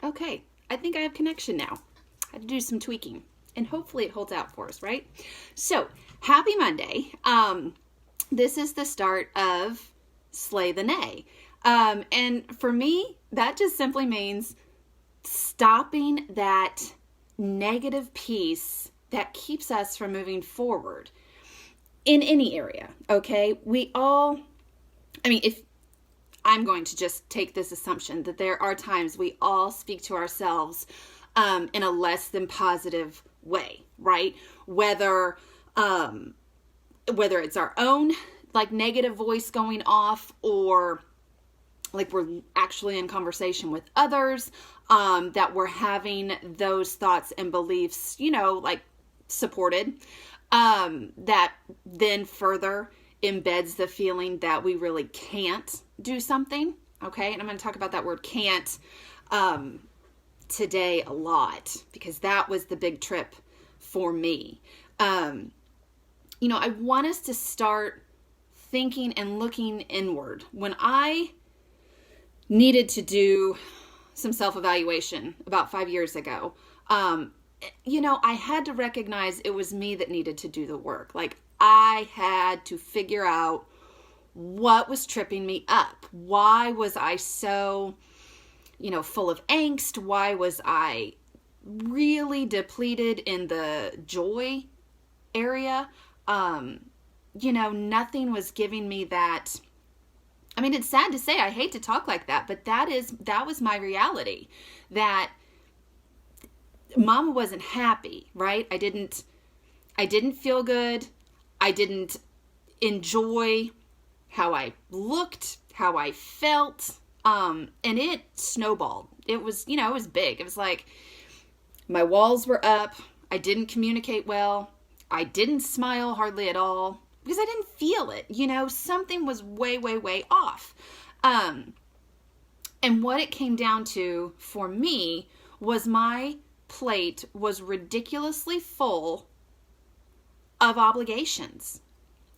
Okay, I think I have connection now. I had to do some tweaking, and hopefully it holds out for us, right? So, happy Monday. This is the start of Slay the Nay. And for me, that just simply means stopping that negative piece that keeps us from moving forward in any area, okay? If I'm going to just take this assumption that there are times we all speak to ourselves in a less than positive way, right? Whether it's our own like negative voice going off, or like we're actually in conversation with others, that we're having those thoughts and beliefs, like supported, that then further embeds the feeling that we really can't do something. Okay. And I'm going to talk about that word can't, today a lot, because that was the big trip for me. I want us to start thinking and looking inward. When I needed to do some self-evaluation about 5 years ago, I had to recognize it was me that needed to do the work. Like, I had to figure out what was tripping me up. Why was I so, full of angst? Why was I really depleted in the joy area? Nothing was giving me that. I mean, it's sad to say, I hate to talk like that, but that was my reality, that Mama wasn't happy, right? I didn't feel good. I didn't enjoy how I looked, how I felt. And it snowballed. It was, it was big. It was like my walls were up. I didn't communicate well. I didn't smile hardly at all because I didn't feel it. Something was way, way, way off. And what it came down to for me was my plate was ridiculously full of obligations,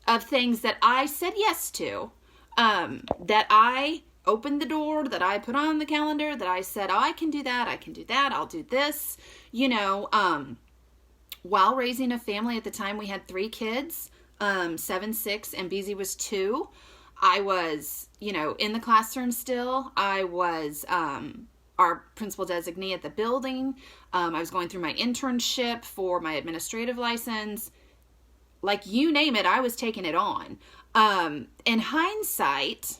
of things that I said yes to, that I opened the door, that I put on the calendar, that I said, oh, I can do that, I'll do this. While raising a family, at the time we had 3 kids, 7, 6, and BZ was 2. I was, in the classroom still. I was our principal designee at the building. I was going through my internship for my administrative license. Like, you name it, I was taking it on. In hindsight,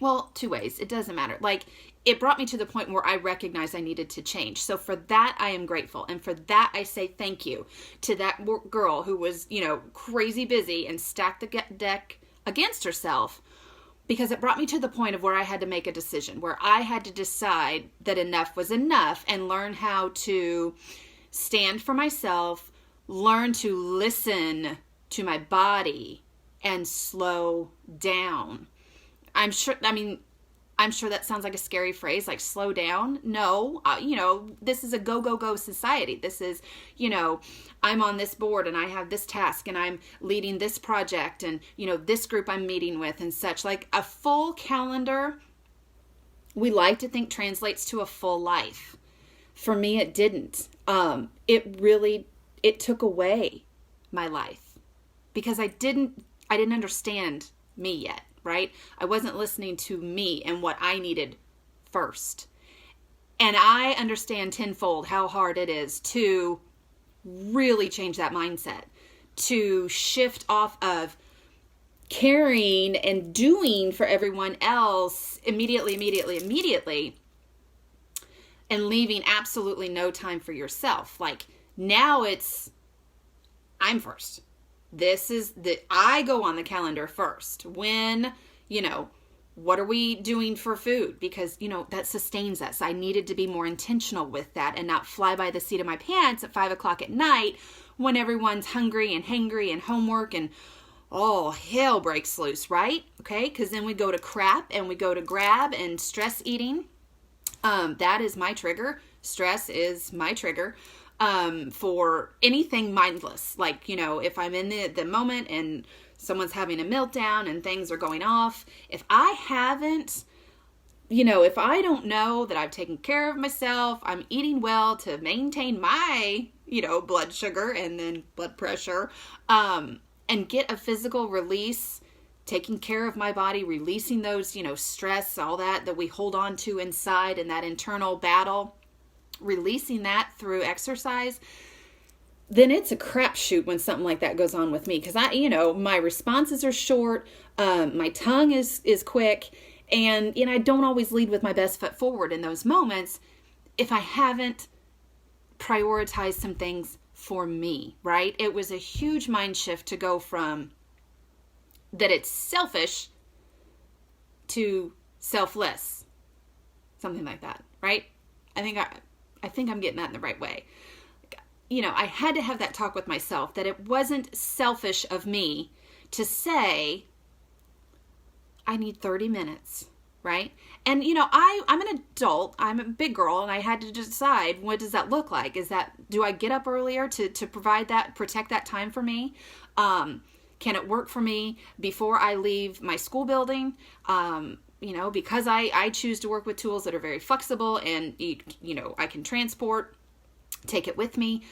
well, 2 ways. It doesn't matter. Like, it brought me to the point where I recognized I needed to change. So for that, I am grateful. And for that, I say thank you to that girl who was, crazy busy and stacked the deck against herself, because it brought me to the point of where I had to make a decision, where I had to decide that enough was enough and learn how to stand for myself, learn to listen to my body and slow down. I'm sure that sounds like a scary phrase, like slow down. No, this is a go, go, go society. This is, I'm on this board and I have this task and I'm leading this project and, this group I'm meeting with and such. Like, a full calendar, we like to think translates to a full life. For me, it didn't. It took away my life because I didn't understand me yet. Right? I wasn't listening to me and what I needed first. And I understand tenfold how hard it is to really change that mindset, to shift off of caring and doing for everyone else immediately, and leaving absolutely no time for yourself. Like, now it's, I'm first. I go on the calendar first. When, what are we doing for food? Because, that sustains us. I needed to be more intentional with that and not fly by the seat of my pants at 5:00 at night when everyone's hungry and hangry and homework and all hell breaks loose, right? Okay. Cause then we go to crap and we go to grab and stress eating. That is my trigger. Stress is my trigger. For anything mindless, like, if I'm in the moment and someone's having a meltdown and things are going off, if I haven't if I don't know that I've taken care of myself, I'm eating well to maintain my, blood sugar and then blood pressure, and get a physical release, taking care of my body, releasing those, stress, all that we hold on to inside and that internal battle, releasing that through exercise, then it's a crapshoot when something like that goes on with me. Because my responses are short, my tongue is quick, and I don't always lead with my best foot forward in those moments if I haven't prioritized some things for me, right? It was a huge mind shift to go from that it's selfish to selfless, something like that, right? I think I'm getting that in the right way. I had to have that talk with myself that it wasn't selfish of me to say, I need 30 minutes, right? And, I'm an adult, I'm a big girl, and I had to decide, what does that look like? Do I get up earlier to protect that time for me? Can it work for me before I leave my school building? Because I choose to work with tools that are very flexible and, I can take it with me.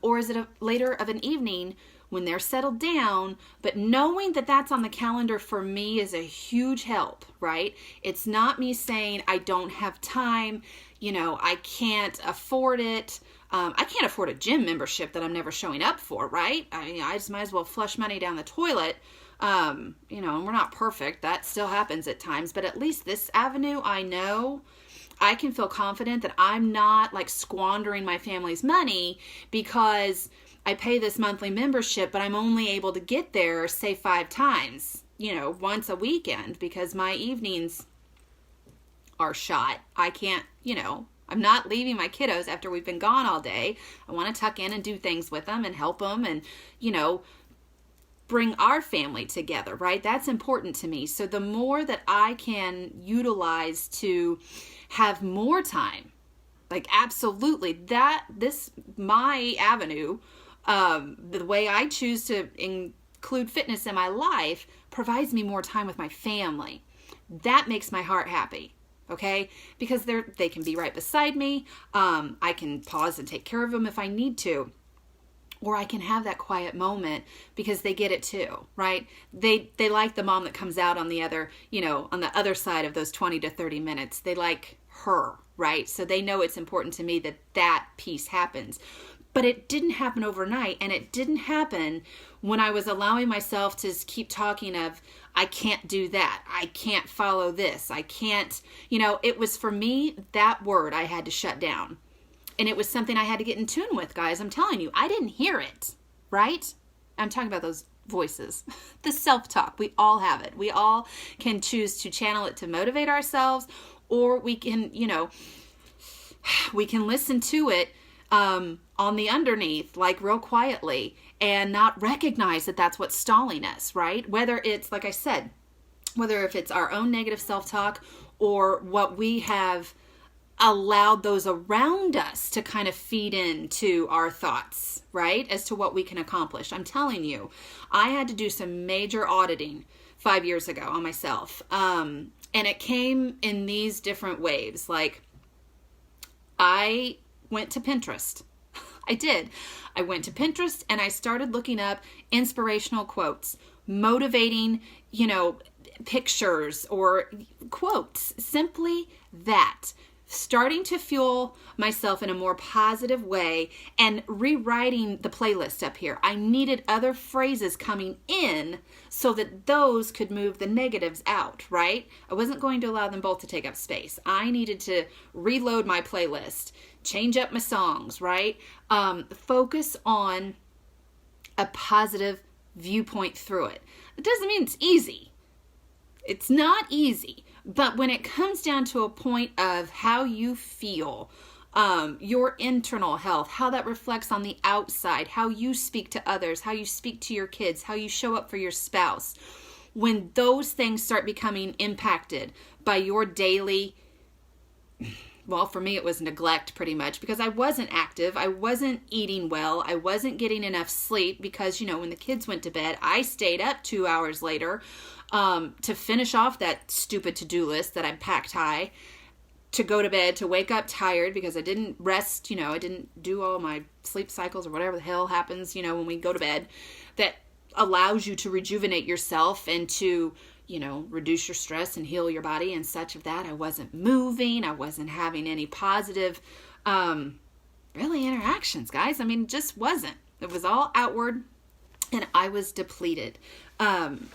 Or is it later of an evening when they're settled down? But knowing that that's on the calendar for me is a huge help, right? It's not me saying I don't have time, I can't afford it. I can't afford a gym membership that I'm never showing up for, right? I just might as well flush money down the toilet. And we're not perfect. That still happens at times, but at least this avenue, I know I can feel confident that I'm not like squandering my family's money because I pay this monthly membership, but I'm only able to get there, say 5 times, once a weekend because my evenings are shot. I can't, I'm not leaving my kiddos after we've been gone all day. I want to tuck in and do things with them and help them and, bring our family together, right? That's important to me. So the more that I can utilize to have more time, like absolutely my avenue, the way I choose to include fitness in my life provides me more time with my family. That makes my heart happy. Okay? Because they can be right beside me. I can pause and take care of them if I need to. Or I can have that quiet moment because they get it too, right? They like the mom that comes out on the other, on the other side of those 20 to 30 minutes. They like her, right? So they know it's important to me that piece happens. But it didn't happen overnight, and it didn't happen when I was allowing myself to keep talking of, I can't do that. I can't follow this. I can't, it was for me, that word I had to shut down. And it was something I had to get in tune with, guys. I'm telling you, I didn't hear it, right? I'm talking about those voices, the self-talk. We all have it. We all can choose to channel it to motivate ourselves, or we can, we can listen to it on the underneath, like real quietly, and not recognize that that's what's stalling us, right? Whether it's, like I said, whether if it's our own negative self-talk or what we have allowed those around us to kind of feed into our thoughts, right? As to what we can accomplish. I'm telling you, I had to do some major auditing 5 years ago on myself. And it came in these different waves. Like, I went to Pinterest. I did. I went to Pinterest and I started looking up inspirational quotes, motivating, pictures or quotes. Simply that. Starting to fuel myself in a more positive way and rewriting the playlist up here. I needed other phrases coming in so that those could move the negatives out, right? I wasn't going to allow them both to take up space. I needed to reload my playlist, change up my songs, right? Focus on a positive viewpoint through it. It doesn't mean it's easy. It's not easy. But when it comes down to a point of how you feel, your internal health, how that reflects on the outside, how you speak to others, how you speak to your kids, how you show up for your spouse, when those things start becoming impacted by your daily well, for me, it was neglect pretty much, because I wasn't active. I wasn't eating well. I wasn't getting enough sleep because, when the kids went to bed, I stayed up 2 hours later to finish off that stupid to-do list that I packed high, to go to bed, to wake up tired because I didn't rest, I didn't do all my sleep cycles or whatever the hell happens, when we go to bed, that allows you to rejuvenate yourself and to, reduce your stress and heal your body and such of that. I wasn't moving. I wasn't having any positive, really interactions, guys. I mean, it just wasn't. It was all outward, and I was depleted. And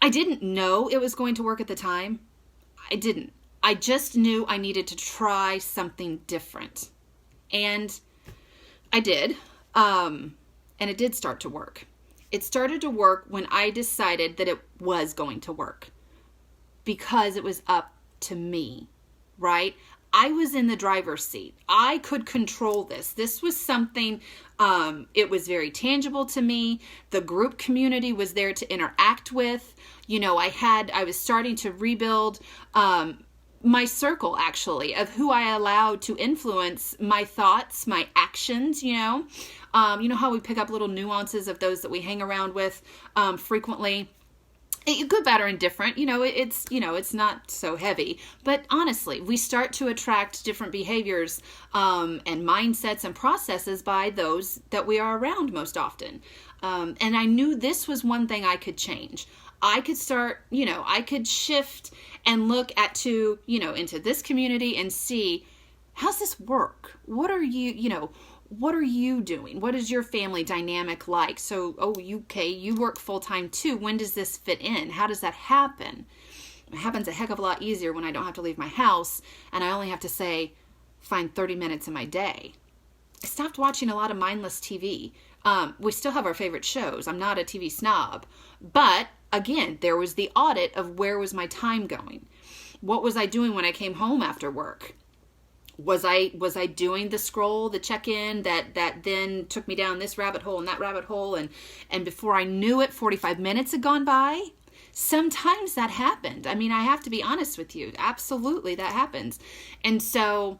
I didn't know it was going to work at the time. I didn't. I just knew I needed to try something different. And I did. And it did start to work. It started to work when I decided that it was going to work, because it was up to me, right? I was in the driver's seat. I could control this. This was something, it was very tangible to me. The group community was there to interact with. I was starting to rebuild my circle, actually, of who I allowed to influence my thoughts, my actions, you know how we pick up little nuances of those that we hang around with frequently. Good, bad, or indifferent, it's not so heavy. But honestly, we start to attract different behaviors and mindsets and processes by those that we are around most often. And I knew this was one thing I could change. I could start, I could shift and look into this community and see, how's this work? What are you doing? What is your family dynamic like? So, you work full time too. When does this fit in? How does that happen? It happens a heck of a lot easier when I don't have to leave my house and I only have to find 30 minutes in my day. I stopped watching a lot of mindless TV. We still have our favorite shows. I'm not a TV snob, but again, there was the audit of where was my time going? What was I doing when I came home after work? Was I doing the scroll, the check-in that then took me down this rabbit hole and that rabbit hole, and before I knew it, 45 minutes had gone by? Sometimes that happened. I mean, I have to be honest with you. Absolutely, that happens. And so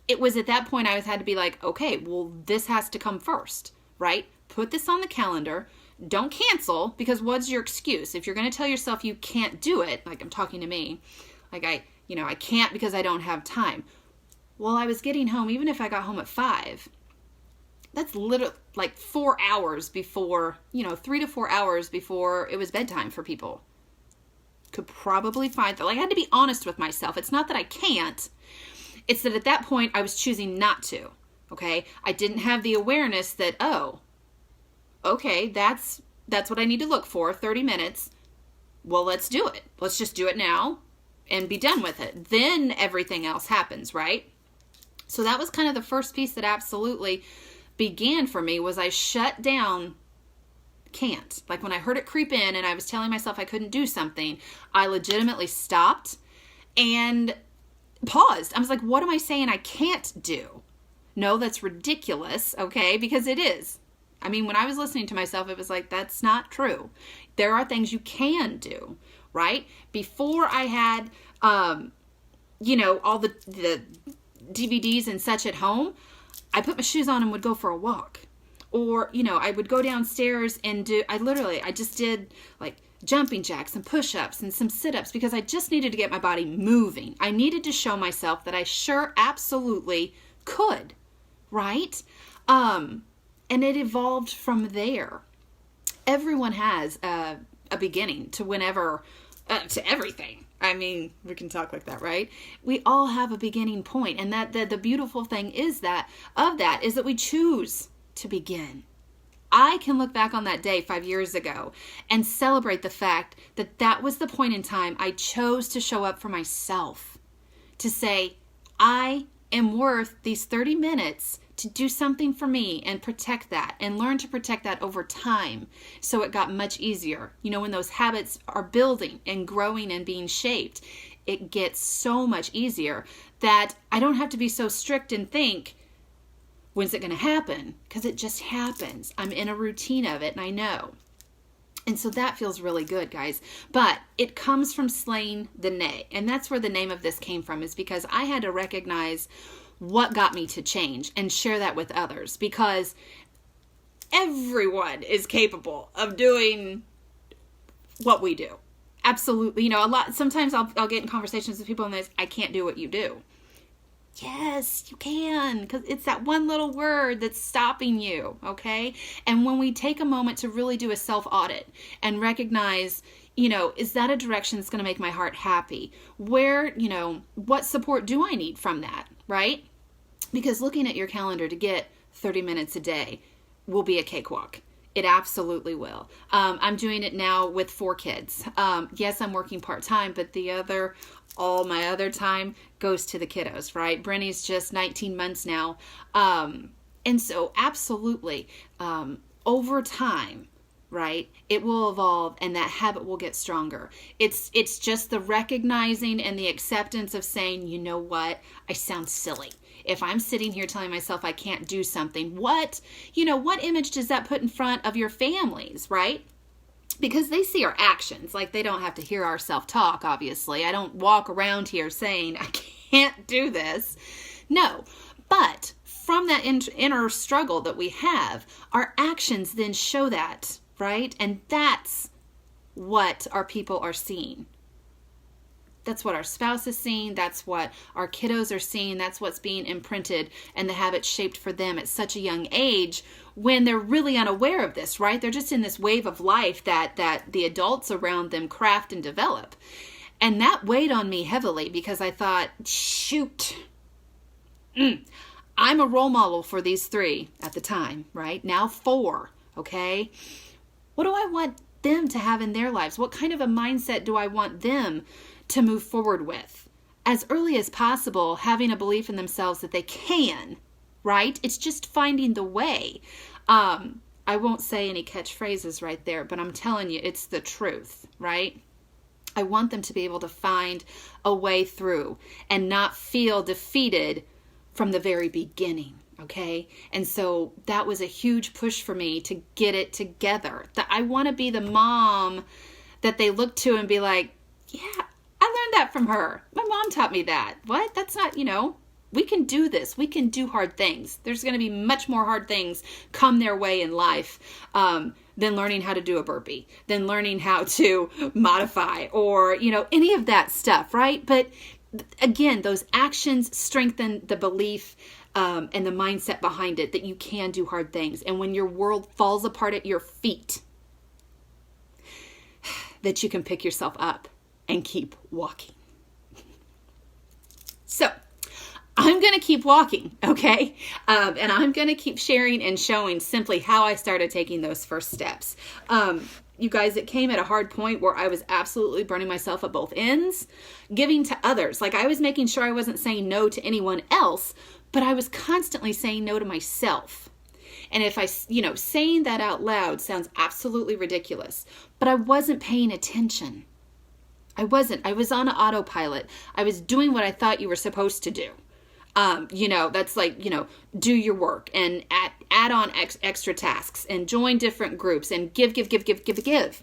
it was at that point I had to be like, okay, well, this has to come first, right? Put this on the calendar. Don't cancel, because what's your excuse? If you're going to tell yourself you can't do it, like I'm talking to me, like I can't because I don't have time. Well, I was getting home, even if I got home at 5, that's literally like 4 hours before, 3 to 4 hours before it was bedtime for people. Could probably find that. I had to be honest with myself. It's not that I can't. It's that at that point I was choosing not to. Okay. I didn't have the awareness that, okay, that's what I need to look for, 30 minutes. Well, let's do it. Let's just do it now and be done with it. Then everything else happens, right? So that was kind of the first piece that absolutely began for me, was I shut down can't. Like when I heard it creep in and I was telling myself I couldn't do something, I legitimately stopped and paused. I was like, what am I saying I can't do? No, that's ridiculous, okay? Because it is. I mean, when I was listening to myself, it was like, that's not true. There are things you can do, right? Before I had, all the DVDs and such at home, I put my shoes on and would go for a walk. Or, I would go downstairs and I just did like jumping jacks and push-ups and some sit-ups, because I just needed to get my body moving. I needed to show myself that I sure absolutely could, right? And it evolved from there. Everyone has a beginning to to everything. I mean, we can talk like that, right? We all have a beginning point, and that the beautiful thing is that we choose to begin. I can look back on that day 5 years ago and celebrate the fact that was the point in time I chose to show up for myself, to say, I am worth these 30 minutes to do something for me and protect that and learn to protect that over time. So it got much easier. When those habits are building and growing and being shaped, it gets so much easier that I don't have to be so strict and think, when's it going to happen? Because it just happens. I'm in a routine of it and I know. And so that feels really good, guys. But it comes from slaying the nay. And that's where the name of this came from, is because I had to recognize what got me to change and share that with others, because everyone is capable of doing what we do. Absolutely. Sometimes I'll get in conversations with people and I can't do what you do. Yes, you can, because it's that one little word that's stopping you, okay? And when we take a moment to really do a self-audit and recognize, is that a direction that's going to make my heart happy? Where, what support do I need from that, right? Because looking at your calendar to get 30 minutes a day will be a cakewalk. It absolutely will. I'm doing it now with 4 kids. Yes, I'm working part-time, but all my other time goes to the kiddos, right? Brenny's just 19 months now. And so absolutely, over time, right, it will evolve and that habit will get stronger. It's just the recognizing and the acceptance of saying, you know what, I sound silly. If I'm sitting here telling myself I can't do something, what image does that put in front of your families, right? Because they see our actions. Like, they don't have to hear our self-talk, obviously. I don't walk around here saying, I can't do this. No. But from that inner struggle that we have, our actions then show that, right? And that's what our people are seeing. That's what our spouse is seeing. That's what our kiddos are seeing. That's what's being imprinted and the habits shaped for them at such a young age, when they're really unaware of this, right? They're just in this wave of life that the adults around them craft and develop. And that weighed on me heavily, because I thought, shoot, I'm a role model for these 3 at the time, right? Now 4, okay? What do I want them to have in their lives? What kind of a mindset do I want them to move forward with? As early as possible, having a belief in themselves that they can, right? It's just finding the way. I won't say any catchphrases right there, but I'm telling you, it's the truth, right? I want them to be able to find a way through and not feel defeated from the very beginning, okay? And so that was a huge push for me to get it together. That I want to be the mom that they look to and be like, yeah, I learned that from her. My mom taught me that. What? That's not, we can do this. We can do hard things. There's going to be much more hard things come their way in life than learning how to do a burpee, than learning how to modify, or, any of that stuff, right? But again, those actions strengthen the belief and the mindset behind it that you can do hard things. And when your world falls apart at your feet, that you can pick yourself up and keep walking. So I'm going to keep walking, okay? And I'm going to keep sharing and showing simply how I started taking those first steps. You guys, it came at a hard point where I was absolutely burning myself at both ends, giving to others. Like, I was making sure I wasn't saying no to anyone else, but I was constantly saying no to myself. And if saying that out loud sounds absolutely ridiculous, but I wasn't paying attention. I wasn't. I was on autopilot. I was doing what I thought you were supposed to do. That's like, do your work and add on extra tasks and join different groups and give.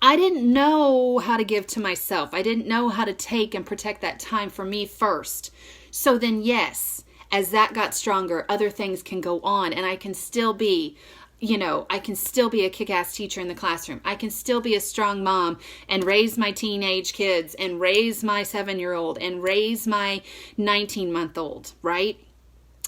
I didn't know how to give to myself. I didn't know how to take and protect that time for me first. So then, yes, as that got stronger, other things can go on, and I can still be a kick-ass teacher in the classroom. I can still be a strong mom and raise my teenage kids and raise my 7-year-old and raise my 19-month-old, right?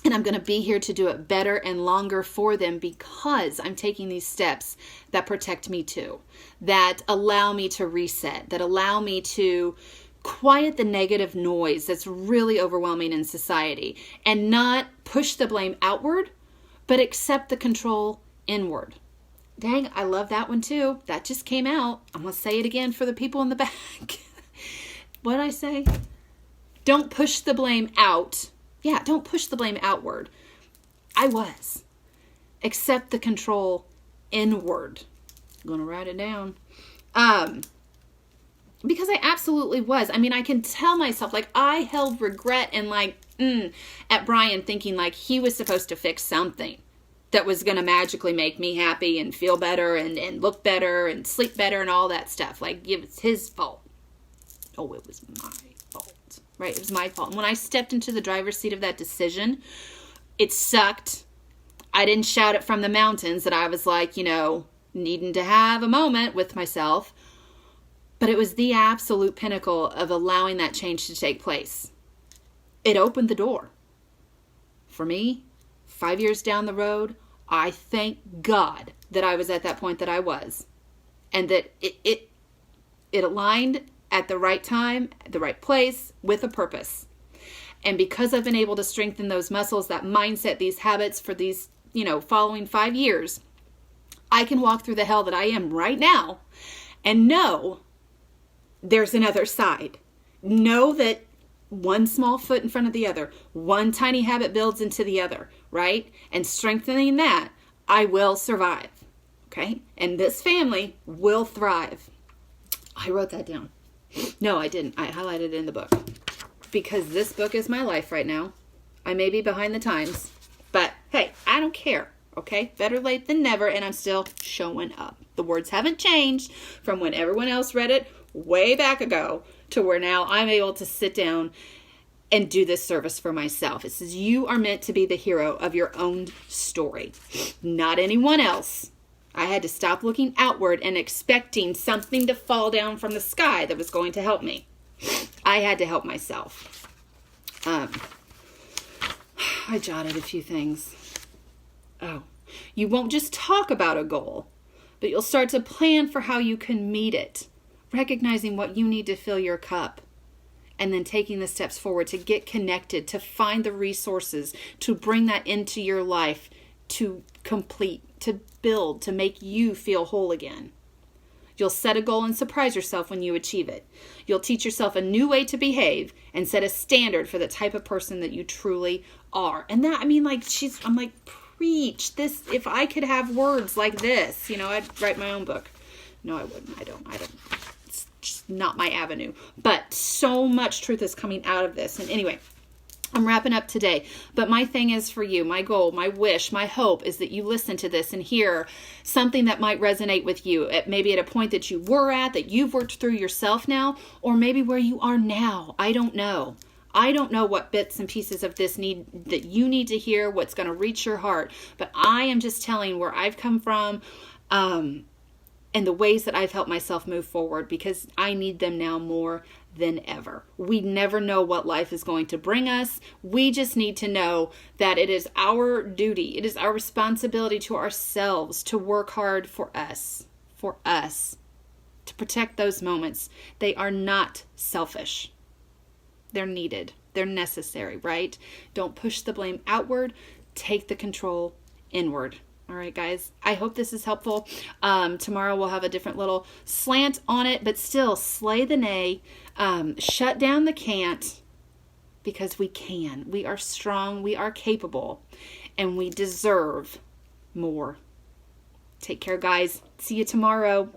And I'm going to be here to do it better and longer for them, because I'm taking these steps that protect me too, that allow me to reset, that allow me to quiet the negative noise that's really overwhelming in society, and not push the blame outward, but accept the control inward. Dang, I love that one too. That just came out. I'm going to say it again for the people in the back. What did I say? Don't push the blame out. Yeah, don't push the blame outward. I was. Accept the control inward. I'm going to write it down. Because I absolutely was. I mean, I can tell myself, like, I held regret and at Brian, thinking like he was supposed to fix something that was going to magically make me happy and feel better and look better and sleep better and all that stuff. Like, it was his fault. Oh, it was my fault, right? It was my fault. And when I stepped into the driver's seat of that decision, it sucked. I didn't shout it from the mountains that I was like, needing to have a moment with myself. But it was the absolute pinnacle of allowing that change to take place. It opened the door. For me, 5 years down the road, I thank God that I was at that point that I was. And that it aligned at the right time, at the right place, with a purpose. And because I've been able to strengthen those muscles, that mindset, these habits for these, following 5 years, I can walk through the hell that I am right now and know there's another side. Know that one small foot in front of the other, one tiny habit builds into the other, right? And strengthening that, I will survive, okay? And this family will thrive. I wrote that down. No, I didn't. I highlighted it in the book. Because this book is my life right now. I may be behind the times, but hey, I don't care, okay? Better late than never, and I'm still showing up. The words haven't changed from when everyone else read it way back ago to where now I'm able to sit down and do this service for myself. It says you are meant to be the hero of your own story, not anyone else. I had to stop looking outward and expecting something to fall down from the sky that was going to help me. I had to help myself. I jotted a few things. Oh, you won't just talk about a goal, but you'll start to plan for how you can meet it, recognizing what you need to fill your cup, and then taking the steps forward to get connected, to find the resources, to bring that into your life, to complete, to build, to make you feel whole again. You'll set a goal and surprise yourself when you achieve it. You'll teach yourself a new way to behave and set a standard for the type of person that you truly are. And that, I'm like, preach this. If I could have words like this, I'd write my own book. No, I wouldn't. I don't. It's just not my avenue. But so much truth is coming out of this. And anyway, I'm wrapping up today, but my thing is for you, my goal, my wish, my hope is that you listen to this and hear something that might resonate with you, maybe at a point that you were at, that you've worked through yourself now, or maybe where you are now. I don't know. I don't know what bits and pieces of this that you need to hear, what's going to reach your heart, but I am just telling where I've come from, and the ways that I've helped myself move forward, because I need them now more than ever. We never know what life is going to bring us. We just need to know that it is our duty, it is our responsibility to ourselves to work hard for us, to protect those moments. They are not selfish. They're needed. They're necessary, right? Don't push the blame outward. Take the control inward. All right, guys, I hope this is helpful. Tomorrow we'll have a different little slant on it, but still slay the nay, shut down the can't, because we can. We are strong, we are capable, and we deserve more. Take care, guys. See you tomorrow.